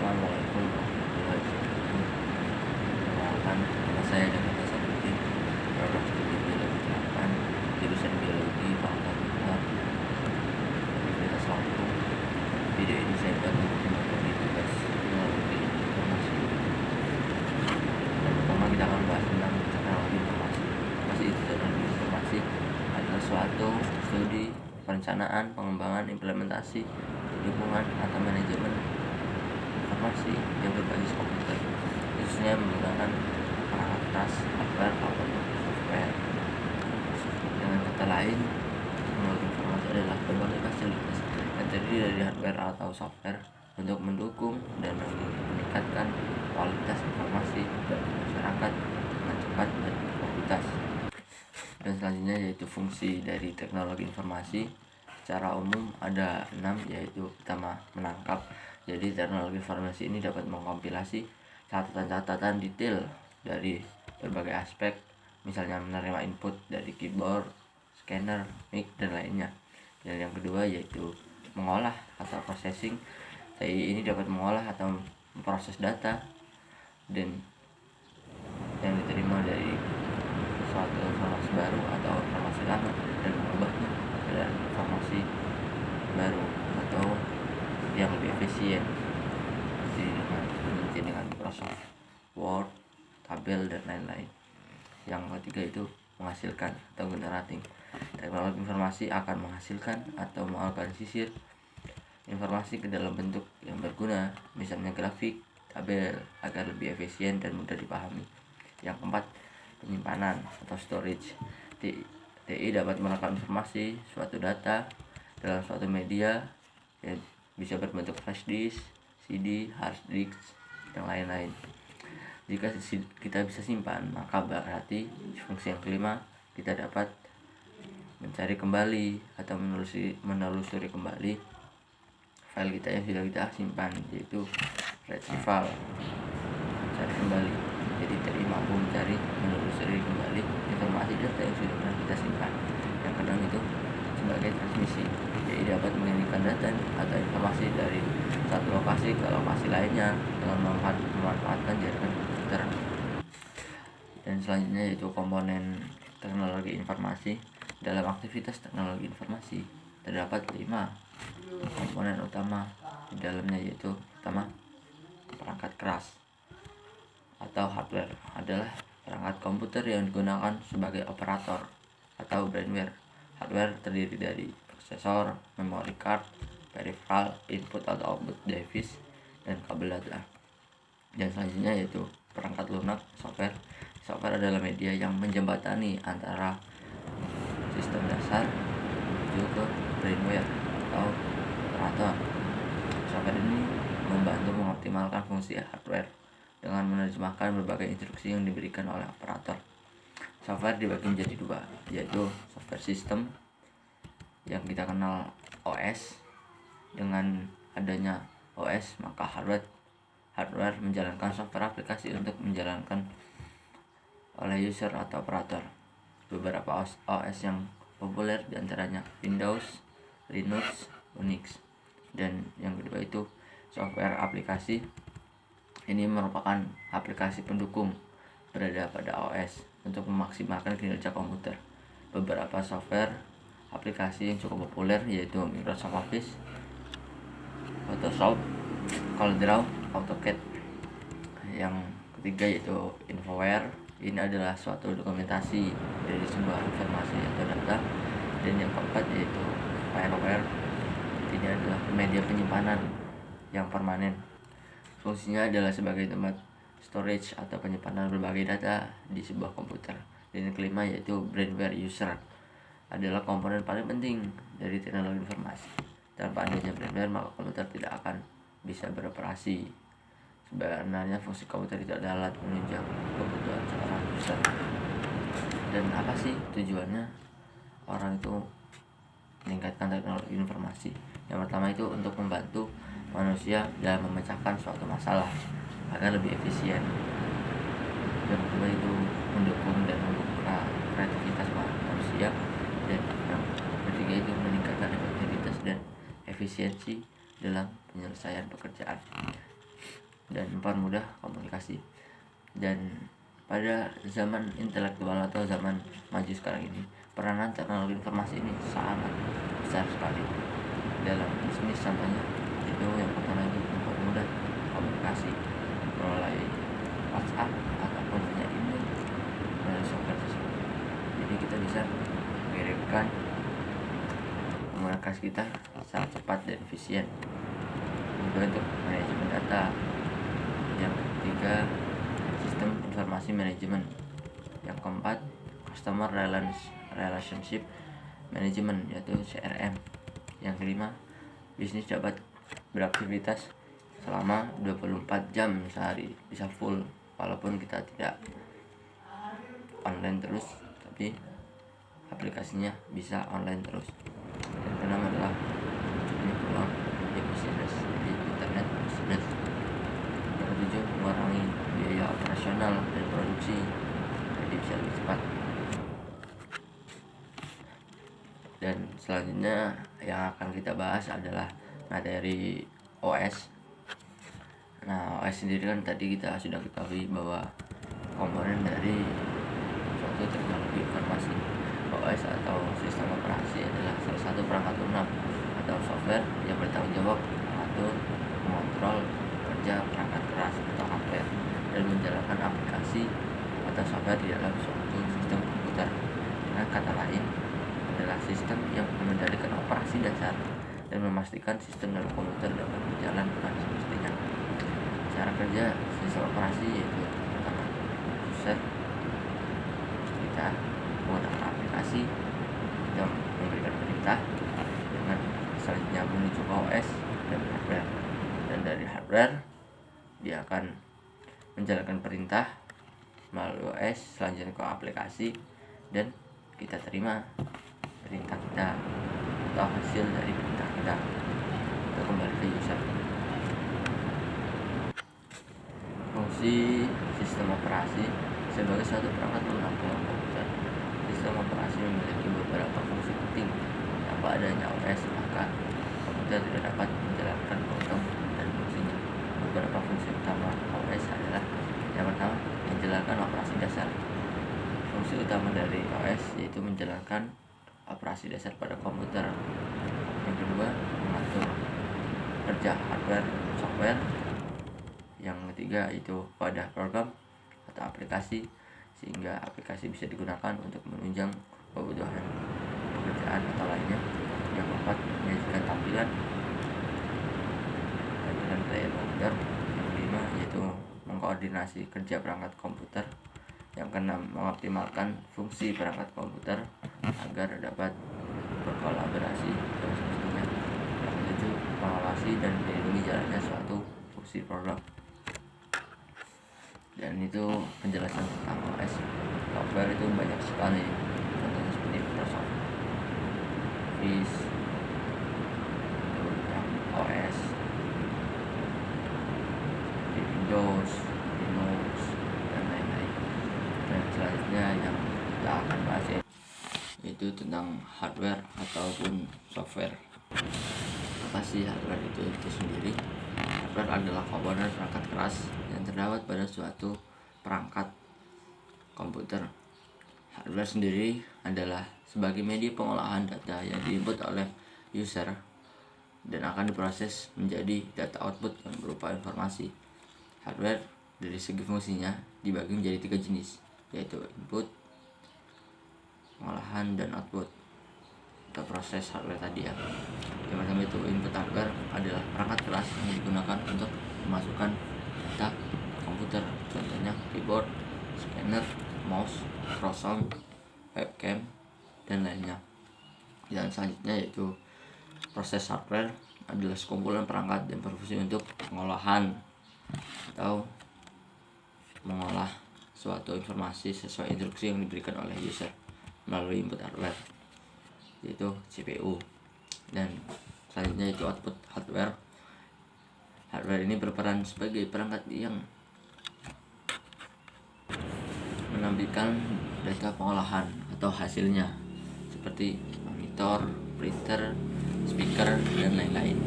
Assalamualaikum warahmatullahi wabarakatuh. Perkenalkan, nama saya David Hasanuddin, program studi biologi terapan, jurusan biologi Fakultas Universitas Lampung. Video ini saya buat untuk membagi tugas teknologi informasi. Yang pertama kita akan bahas tentang teknologi informasi. Apa sih itu teknologi informasi? Adalah suatu studi, perencanaan, pengembangan, implementasi, dukungan atau manajemen informasi yang berbasis komputer, khususnya menggunakan perangkat keras, hardware atau software. Dengan kata lain, teknologi informasi adalah berbagai fasilitas yang terdiri dari hardware atau software untuk mendukung dan meningkatkan kualitas informasi bagi masyarakat dengan cepat dan berkualitas. Dan selanjutnya yaitu fungsi dari teknologi informasi. Secara umum ada 6, yaitu pertama, menangkap. Jadi teknologi informasi ini dapat mengkompilasi catatan-catatan detail dari berbagai aspek, misalnya menerima input dari keyboard, scanner, mic, dan lainnya. Dan yang kedua yaitu mengolah atau processing. TI ini dapat mengolah atau memproses data dan yang diterima dari suatu informasi baru atau informasi lama dan mengubahnya dan informasi baru atau yang lebih efisien dengan Microsoft Word, tabel, dan lain-lain. Yang ketiga itu menghasilkan atau generating. Teknologi informasi akan menghasilkan atau mengorganisir informasi ke dalam bentuk yang berguna, misalnya grafik, tabel, agar lebih efisien dan mudah dipahami. Yang keempat, penyimpanan atau storage. TI dapat merekam informasi suatu data dalam suatu media yang bisa berbentuk flash disk, CD, hard disk, dan lain-lain. Jika kita bisa simpan, maka berarti fungsi yang kelima, kita dapat mencari kembali atau menelusuri kembali file kita yang sudah kita simpan, yaitu retrieval, mencari kembali. Jadi TI mampu mencari, menelusuri kembali informasi data yang sudah pernah kita simpan. Yang kedua itu sebagai transmisi. TI dapat mengirimkan data atau informasi dari satu lokasi ke lokasi lainnya dengan memanfaatkan jaringan komputer. Dan selanjutnya yaitu komponen teknologi informasi. Dalam aktivitas teknologi informasi terdapat 5 komponen utama di dalamnya, yaitu pertama, perangkat keras atau hardware adalah perangkat komputer yang digunakan sebagai operator atau brainware. Hardware terdiri dari prosesor, memory card, peripheral, input atau output device, dan kabel data. Dan selanjutnya yaitu perangkat lunak, software. Software adalah media yang menjembatani antara sistem dasar menuju ke brainware atau operator. Software ini membantu mengoptimalkan fungsi hardware dengan menerjemahkan berbagai instruksi yang diberikan oleh operator. Software dibagi menjadi 2, yaitu software system yang kita kenal OS. Dengan adanya OS, maka hardware menjalankan software aplikasi untuk menjalankan oleh user atau operator. Beberapa OS yang populer diantaranya Windows, Linux, Unix. Dan yang kedua itu software aplikasi. Ini merupakan aplikasi pendukung berada pada OS untuk memaksimalkan kinerja komputer. Beberapa software aplikasi yang cukup populer yaitu Microsoft Office, Photoshop, CorelDRAW, AutoCAD. Yang ketiga yaitu Infoware. Ini adalah suatu dokumentasi dari sebuah informasi atau data. Dan yang keempat yaitu Fireware. Ini adalah media penyimpanan yang permanen. Fungsinya adalah sebagai tempat storage atau penyimpanan berbagai data di sebuah komputer. Dan yang kelima yaitu brainware user, adalah komponen paling penting dari teknologi informasi. Tanpa adanya brainware, maka komputer tidak akan bisa beroperasi. Sebenarnya fungsi komputer itu adalah alat penunjang kebutuhan seorang user. Dan apa sih tujuannya orang itu meningkatkan teknologi informasi? Yang pertama itu untuk membantu manusia dalam memecahkan suatu masalah agar lebih efisien. Yang kedua itu mendukung dan membuka kreativitas manusia. Dan yang ketiga itu meningkatkan efektivitas dan efisiensi dalam penyelesaian pekerjaan. dan mempermudah komunikasi. Dan pada zaman intelektual atau zaman maju sekarang ini, peranan teknologi informasi ini sangat besar sekali dalam bisnis. Contohnya itu yang pertama itu mempermudah komunikasi melalui WhatsApp ataupun hanya email melalui software tersebut. Jadi kita bisa mengirimkan komunikasi kita sangat cepat dan efisien. Kemudian untuk manajemen data, yang ketiga sistem informasi manajemen, yang keempat customer relationship management yaitu CRM, yang kelima bisnis dapat beraktivitas selama 24 jam sehari, bisa full walaupun kita tidak online terus, tapi aplikasinya bisa online terus. Dan keenam adalah ini peluang di bisnis di internet bisnis. Yang ketujuh mengurangi biaya operasional dan produksi, jadi bisa lebih cepat. Dan selanjutnya yang akan kita bahas adalah materi OS. Nah, OS sendiri kan tadi kita sudah ketahui bahwa komponen dari suatu teknologi informasi. OS atau sistem operasi adalah salah satu perangkat lunak atau software yang bertanggung jawab mengatur, mengontrol kerja perangkat keras atau hardware dan menjalankan aplikasi atau software di dalam suatu sistem komputer. Dengan kata lain, adalah sistem yang mengendalikan operasi dasar dan memastikan sistem dalam komputer dapat berjalan dengan semestinya. Cara kerja sistem operasi yaitu pertama, user kita menggunakan aplikasi yang memberikan perintah, dengan selanjutnya menuju ke OS dan hardware, dan dari hardware dia akan menjalankan perintah melalui OS, selanjutnya ke aplikasi, dan kita terima perintah kita atau hasil dari perintah kita itu kembali ke user. Fungsi sistem operasi sebagai suatu perangkat lunak dalam komputer. Sistem operasi memiliki beberapa fungsi penting. Tanpa adanya OS, maka komputer tidak dapat menjalankan program dan fungsinya. Beberapa fungsi utama OS adalah: yang pertama, menjalankan operasi dasar. Fungsi utama dari OS yaitu menjalankan operasi dasar pada komputer. Yang kedua, mengatur kerja hardware software. Yang ketiga itu pada program atau aplikasi, sehingga aplikasi bisa digunakan untuk menunjang kebutuhan pekerjaan atau lainnya. Yang keempat, menyajikan tampilan layar komputer. Yang kelima yaitu mengkoordinasi kerja perangkat komputer. Yang keenam, mengoptimalkan fungsi perangkat komputer agar dapat berkolaborasi dengan semestinya. Yang ketujuh, mengawasi dan melindungi jalannya suatu fungsi program. Dan itu penjelasan tentang OS. Software itu banyak sekali, contohnya seperti Microsoft Office, itu yang OS di Windows, Linux, dan lain-lain. Dan selanjutnya yang kita akan bahas itu tentang hardware ataupun software. Apa sih hardware itu sendiri? Hardware adalah komponen perangkat keras yang terdapat pada suatu perangkat komputer. Hardware sendiri adalah sebagai media pengolahan data yang diinput oleh user dan akan diproses menjadi data output yang berupa informasi. Hardware dari segi fungsinya dibagi menjadi 3 jenis, yaitu input, pengolahan, dan output atau proses hardware tadi ya. Yang pertama itu input hardware adalah perangkat keras yang digunakan untuk memasukkan data komputer, contohnya keyboard, scanner, mouse, microsound, webcam, dan lainnya. Dan selanjutnya yaitu proses hardware adalah sekumpulan perangkat dan berfungsi untuk pengolahan atau mengolah suatu informasi sesuai instruksi yang diberikan oleh user melalui input hardware, yaitu CPU. Dan selanjutnya itu output hardware. Hardware ini berperan sebagai perangkat yang menampilkan data pengolahan atau hasilnya seperti monitor, printer, speaker, dan lain-lain.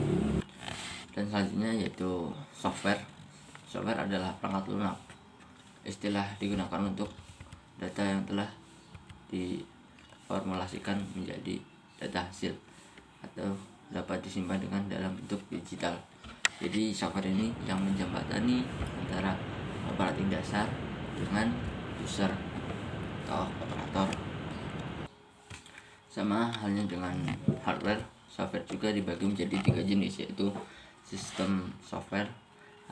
Dan selanjutnya yaitu software. Software adalah perangkat lunak, istilah digunakan untuk data yang telah diformulasikan menjadi data hasil atau dapat disimpan dengan dalam bentuk digital. Jadi software ini yang menjembatani antara operating dasar dengan user atau operator. Sama halnya dengan hardware, software juga dibagi menjadi 3 jenis, yaitu sistem software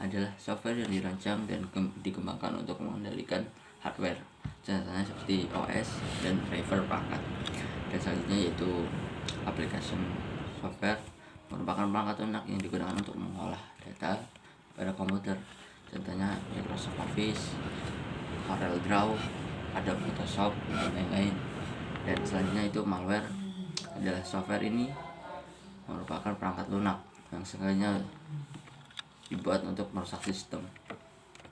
adalah software yang dirancang dan dikembangkan untuk mengendalikan hardware, contohnya seperti OS dan driver perangkat. Dan selanjutnya yaitu application software, merupakan perangkat lunak yang digunakan untuk mengolah data pada komputer, contohnya Microsoft Office, Corel Draw, Adobe Photoshop, dan lain-lain. Dan selanjutnya itu malware, adalah software ini merupakan perangkat lunak yang sengaja dibuat untuk merusak sistem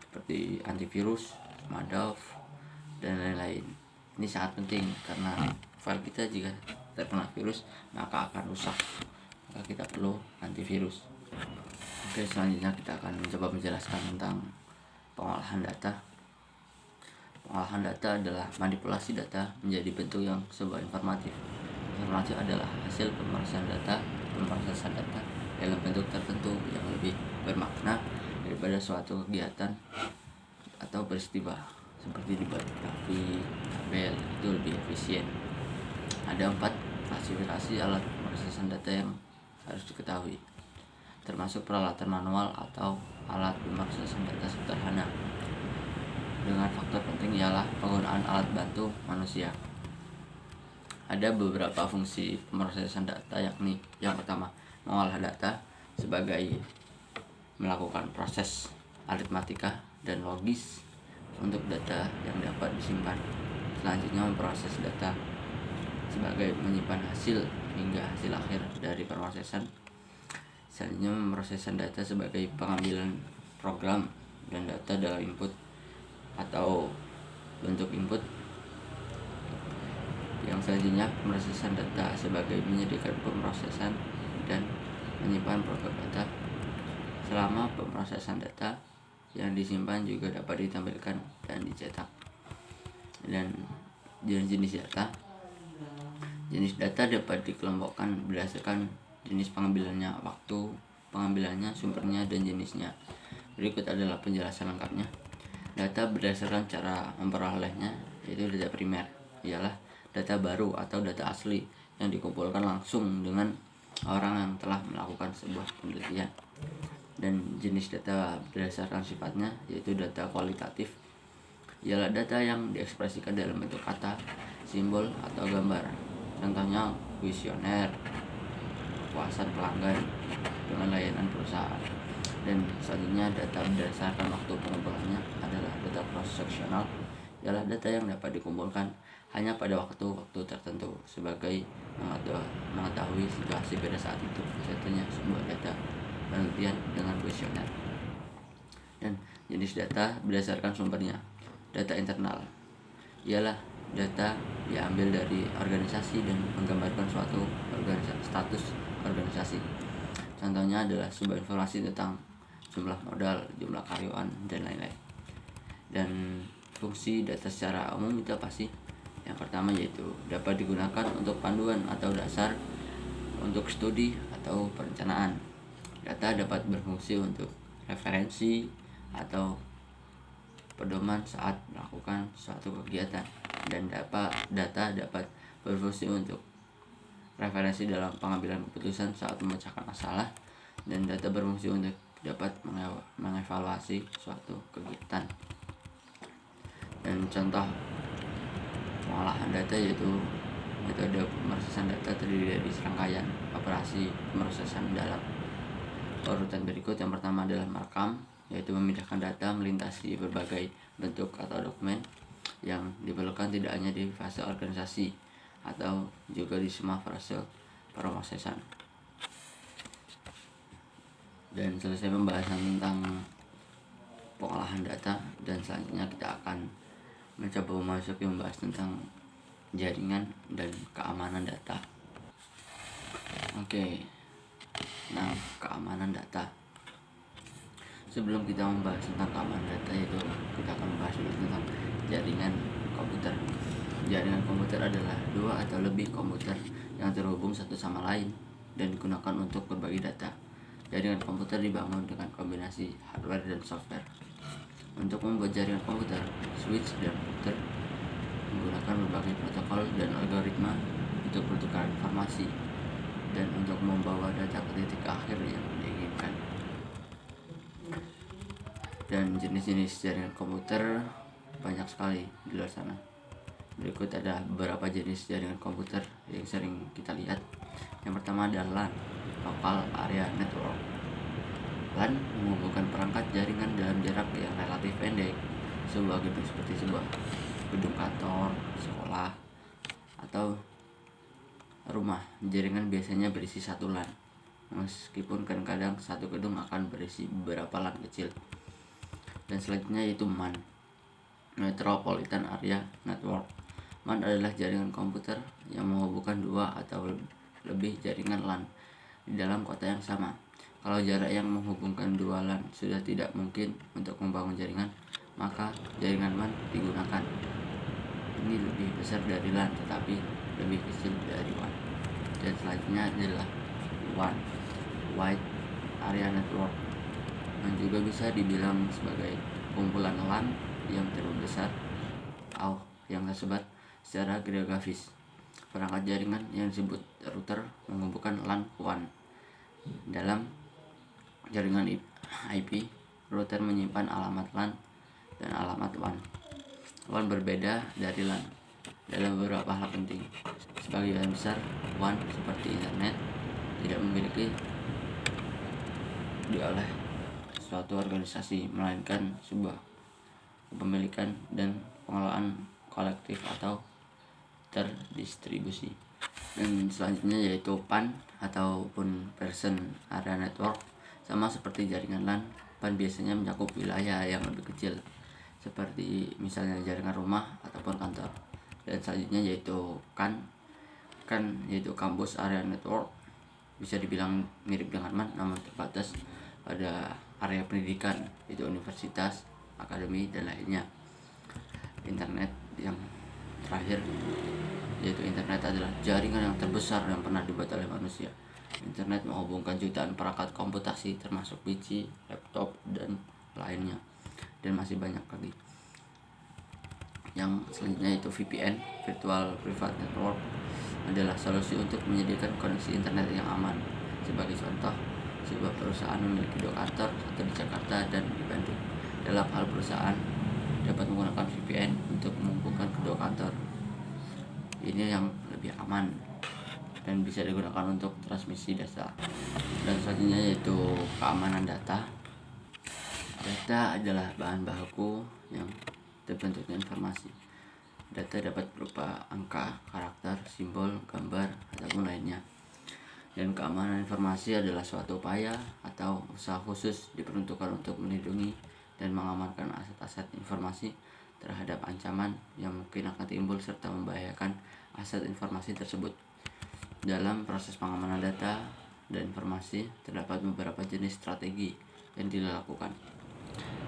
seperti antivirus, Madoff, dan lain-lain. Ini sangat penting karena file kita jika terkena virus maka akan rusak, maka kita perlu antivirus. Oke, selanjutnya kita akan mencoba menjelaskan tentang pengolahan data. Pengolahan data adalah manipulasi data menjadi bentuk yang sebuah informatif. Informatif adalah hasil pemrosesan data dalam bentuk tertentu yang lebih bermakna daripada suatu kegiatan atau peristiwa seperti dibuat grafik, tabel, itu lebih efisien. Ada 4 klasifikasi alat pemrosesan data yang harus diketahui, termasuk peralatan manual atau alat pemrosesan data sederhana. Dengan faktor penting ialah penggunaan alat bantu manusia. Ada beberapa fungsi pemrosesan data, yakni yang pertama, mengolah data sebagai melakukan proses aritmatika dan logis untuk data yang dapat disimpan. Selanjutnya, memproses data sebagai menyimpan hasil hingga hasil akhir dari pemrosesan. Selanjutnya, memproses data sebagai pengambilan program dan data dalam input atau bentuk input. Yang selanjutnya, pemrosesan data sebagai menyediakan pemrosesan dan menyimpan program data. Selama pemrosesan data yang disimpan juga dapat ditampilkan dan dicetak. Dan jenis-jenis data. Jenis data dapat dikelompokkan berdasarkan jenis pengambilannya, waktu pengambilannya, sumbernya, dan jenisnya. Berikut adalah penjelasan lengkapnya. Data berdasarkan cara memperolehnya, yaitu data primer, ialah data baru atau data asli yang dikumpulkan langsung dengan orang yang telah melakukan sebuah penelitian. Dan jenis data berdasarkan sifatnya, yaitu data kualitatif, ialah data yang diekspresikan dalam bentuk kata, simbol, atau gambar. Contohnya kuesioner, kepuasan pelanggan dengan layanan perusahaan. Dan selanjutnya, data berdasarkan waktu pengumpulannya adalah data cross-sectional, ialah data yang dapat dikumpulkan hanya pada waktu-waktu tertentu sebagai mengetahui situasi pada saat itu. Contohnya sebuah data penelitian dengan kuesioner. Dan jenis data berdasarkan sumbernya. Data internal ialah data diambil dari organisasi dan menggambarkan suatu status organisasi. Contohnya adalah sebuah informasi tentang jumlah modal, jumlah karyawan, dan lain-lain. Dan fungsi data secara umum itu apa sih? Yang pertama yaitu dapat digunakan untuk panduan atau dasar untuk studi atau perencanaan. Data dapat berfungsi untuk referensi atau pedoman saat melakukan suatu kegiatan, dan data dapat berfungsi untuk referensi dalam pengambilan keputusan saat memecahkan masalah, dan data berfungsi untuk dapat mengevaluasi suatu kegiatan. Dan contoh pengolahan data yaitu metode pemrosesan data terdiri dari serangkaian operasi pemrosesan dalam urutan berikut. Yang pertama adalah merekam, yaitu memindahkan data melintasi berbagai bentuk atau dokumen yang diperlukan tidak hanya di fase organisasi atau juga di semua fase pemrosesan. Dan selesai pembahasan tentang pengolahan data, dan selanjutnya kita akan mencoba memasuki membahas tentang jaringan dan keamanan data. Oke. Nah, keamanan data. Sebelum kita membahas tentang keamanan data, itu kita akan membahas dulu tentang jaringan komputer. Jaringan komputer adalah dua atau lebih komputer yang terhubung satu sama lain dan digunakan untuk berbagi data. Jaringan komputer dibangun dengan kombinasi hardware dan software. Untuk membuat jaringan komputer, switch dan router menggunakan berbagai protokol dan algoritma untuk pertukaran informasi dan untuk membawa data ke titik akhir yang diinginkan. Dan jenis-jenis jaringan komputer banyak sekali di luar sana. Berikut ada beberapa jenis jaringan komputer yang sering kita lihat. Yang pertama adalah LAN, Local Area Network. LAN menghubungkan perangkat jaringan dalam jarak yang relatif pendek. Sebuah gedung seperti sebuah gedung kantor, sekolah, atau rumah. Jaringan biasanya berisi satu LAN, meskipun kadang-kadang satu gedung akan berisi beberapa LAN kecil. Dan selanjutnya yaitu MAN, Metropolitan Area Network. MAN adalah jaringan komputer yang menghubungkan dua atau lebih jaringan LAN di dalam kota yang sama. Kalau jarak yang menghubungkan dua LAN sudah tidak mungkin untuk membangun jaringan, maka jaringan MAN digunakan. Ini lebih besar dari LAN tetapi lebih kecil dari WAN. Dan selanjutnya adalah WAN, Wide Area Network, yang juga bisa dibilang sebagai kumpulan LAN yang terlalu besar atau yang tersebar secara geografis. Perangkat jaringan yang disebut router menghubungkan LAN WAN. Dalam jaringan IP, router menyimpan alamat LAN dan alamat WAN. WAN berbeda dari LAN dalam beberapa hal penting. Sebagian besar WAN seperti internet tidak memiliki oleh suatu organisasi, melainkan sebuah kepemilikan dan pengelolaan kolektif atau terdistribusi. Dan selanjutnya yaitu PAN ataupun Person Area Network. Sama seperti jaringan LAN, PAN biasanya mencakup wilayah yang lebih kecil, seperti misalnya jaringan rumah ataupun kantor. Dan selanjutnya yaitu CAN yaitu Campus Area Network. Bisa dibilang mirip dengan MAN namun terbatas pada area pendidikan, yaitu universitas, akademi, dan lainnya. Internet yang terakhir yaitu internet adalah jaringan yang terbesar yang pernah dibuat oleh manusia. Internet menghubungkan jutaan perangkat komputasi termasuk PC, laptop, dan lainnya, dan masih banyak lagi. Yang selanjutnya yaitu VPN, Virtual Private Network, adalah solusi untuk menyediakan koneksi internet yang aman. Sebagai contoh, sebuah perusahaan memiliki dua kantor, satu di Jakarta dan di Bandung. Dalam hal perusahaan dapat menggunakan VPN untuk menghubungkan kedua kantor. Ini yang lebih aman dan bisa digunakan untuk transmisi data. Dan selanjutnya yaitu keamanan data. Data adalah bahan baku yang terbentuknya informasi. Data dapat berupa angka, karakter, simbol, gambar, ataupun lainnya. Dan keamanan informasi adalah suatu upaya atau usaha khusus diperuntukkan untuk melindungi dan mengamankan aset-aset informasi terhadap ancaman yang mungkin akan timbul serta membahayakan aset informasi tersebut. Dalam proses pengamanan data dan informasi terdapat beberapa jenis strategi yang dilakukan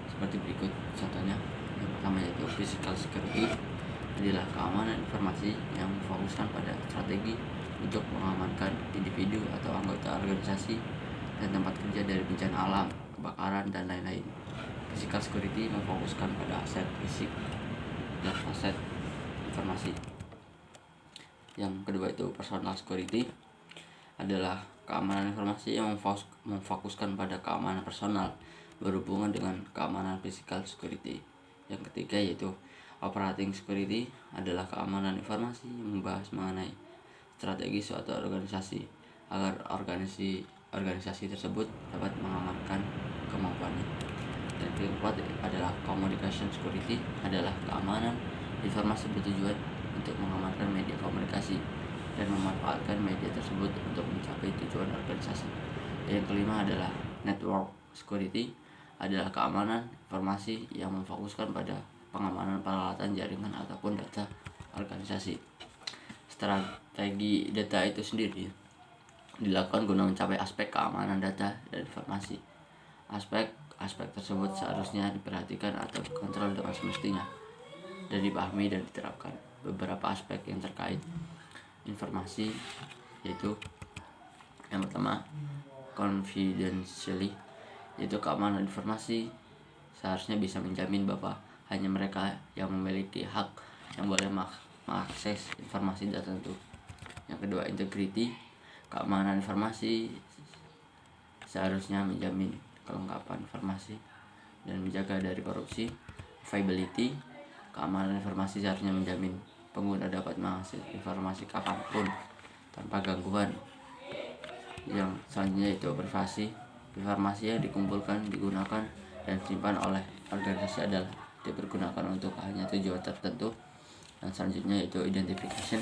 seperti berikut. Contohnya, yang pertama yaitu physical security, adalah keamanan informasi yang memfokuskan pada strategi untuk mengamankan individu atau anggota organisasi dan tempat kerja dari bencana alam, kebakaran, dan lain-lain. Physical security memfokuskan pada aset fisik dan aset informasi. Yang kedua itu personal security, adalah keamanan informasi yang memfokuskan pada keamanan personal berhubungan dengan keamanan physical security. Yang ketiga yaitu operating security, adalah keamanan informasi yang membahas mengenai strategi suatu organisasi agar organisasi tersebut dapat mengamankan kemampuannya. Dan keempat adalah communication security, adalah keamanan informasi bertujuan untuk mengamankan media komunikasi dan memanfaatkan media tersebut untuk mencapai tujuan organisasi. Yang kelima adalah network security, adalah keamanan informasi yang memfokuskan pada pengamanan peralatan jaringan ataupun data organisasi. Strategi data itu sendiri dilakukan guna mencapai aspek keamanan data dan informasi. Aspek aspek tersebut seharusnya diperhatikan atau dikontrol dengan semestinya dan dipahami dan diterapkan. Beberapa aspek yang terkait informasi yaitu yang pertama, confidentiality, yaitu keamanan informasi. Seharusnya bisa menjamin bahwa hanya mereka yang memiliki hak yang boleh mengakses informasi tertentu. Yang kedua, integrity, keamanan informasi seharusnya menjamin kelengkapan informasi dan menjaga dari korupsi. Viability, keamanan informasi seharusnya menjamin pengguna dapat mengakses informasi kapanpun tanpa gangguan. Yang selanjutnya itu privasi, informasi yang dikumpulkan, digunakan, dan disimpan oleh organisasi adalah dipergunakan untuk hanya tujuan tertentu. Dan selanjutnya itu identification,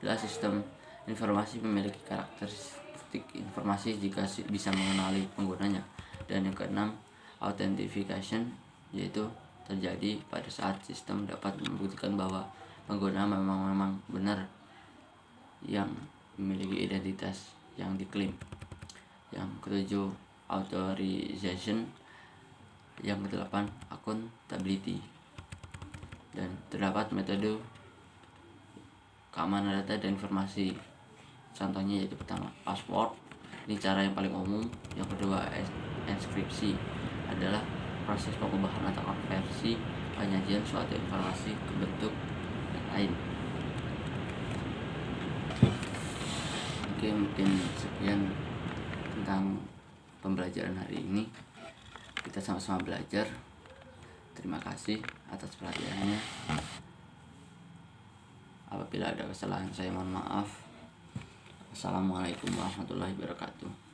adalah sistem informasi memiliki karakteristik informasi jika bisa mengenali penggunanya. Dan yang keenam, authentication, yaitu terjadi pada saat sistem dapat membuktikan bahwa pengguna memang benar yang memiliki identitas yang diklaim. Yang ketujuh, authorization. Yang kedelapan, accountability. Dan terdapat metode keamanan data dan informasi. Contohnya yaitu pertama, password, ini cara yang paling umum. Yang kedua, enkripsi, adalah proses pengubahan atau konversi penyajian suatu informasi ke bentuk yang lain. Mungkin sekian tentang pembelajaran hari ini. Kita sama-sama belajar. Terima kasih atas perhatiannya. Apabila ada kesalahan saya mohon maaf. Assalamualaikum warahmatullahi wabarakatuh.